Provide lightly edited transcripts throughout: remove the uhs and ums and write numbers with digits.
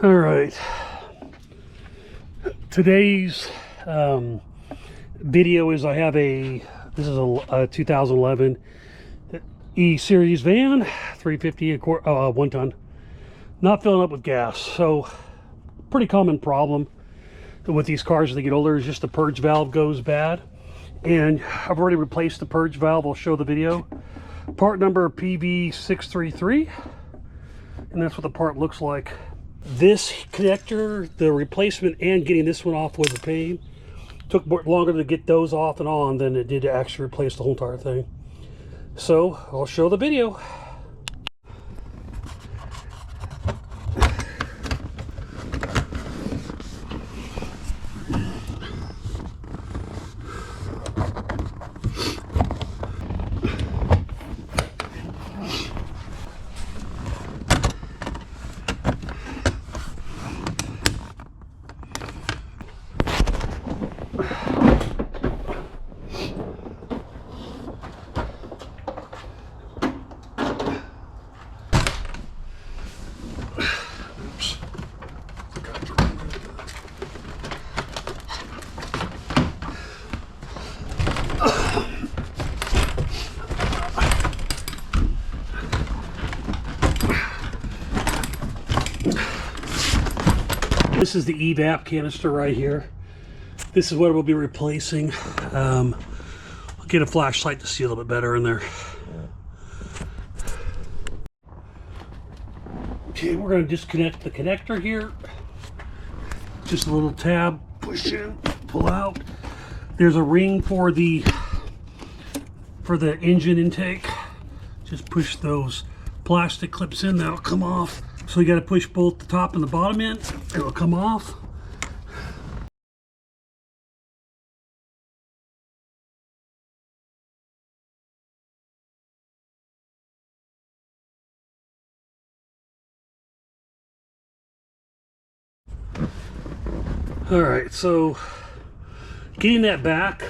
All right, today's video is I have this is a 2011 E Series van, 350, 1 ton, not filling up with gas. So pretty common problem with these cars as they get older is just the purge valve goes bad, and I've already replaced the purge valve. I'll show the video. Part number PV633, and that's what the part looks like. This connector, the replacement and getting this one off was a pain. Took longer to get those off and on than it did to actually replace the whole entire thing. So I'll show the video. This is the evap canister right here. This is what we'll be replacing. I'll get a flashlight to see a little bit better in there. Okay, we're going to disconnect the connector here. Just a little tab, push in, pull out. There's a ring for the engine intake. Just push those plastic clips in, that'll come off. So you got to push both the top and the bottom in, it'll come off. All right, so getting that back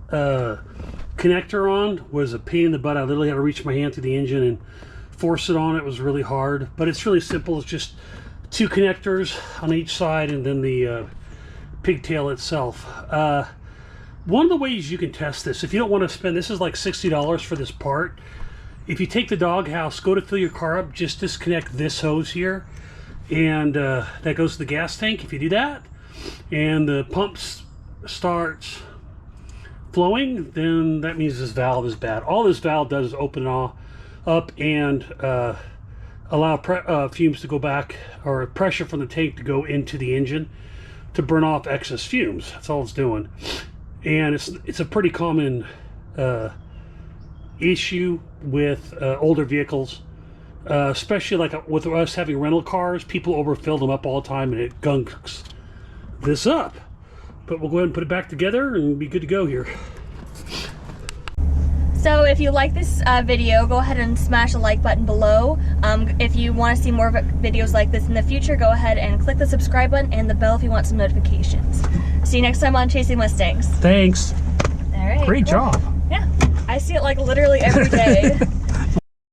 connector on was a pain in the butt. I literally had to reach my hand through the engine and force it on. It was really hard, but it's really simple. It's just 2 connectors on each side and then the pigtail itself. One of the ways you can test this, if you don't want to spend, this is like $60 for this part. If you take the doghouse, go to fill your car up, just disconnect this hose here, and that goes to the gas tank. If you do that and the pump starts flowing, then that means this valve is bad. All this valve does is open it up and allow fumes to go back, or pressure from the tank to go into the engine to burn off excess fumes. That's all it's doing. And it's a pretty common issue with older vehicles, especially like with us having rental cars. People overfill them up all the time and it gunks this up. But we'll go ahead and put it back together and be good to go here. So if you like this video, go ahead and smash the like button below. If you want to see more videos like this in the future, go ahead and click the subscribe button and the bell if you want some notifications. See you next time on Chasing Mustangs. Thanks. All right. Great job. Yeah, I see it like literally every day.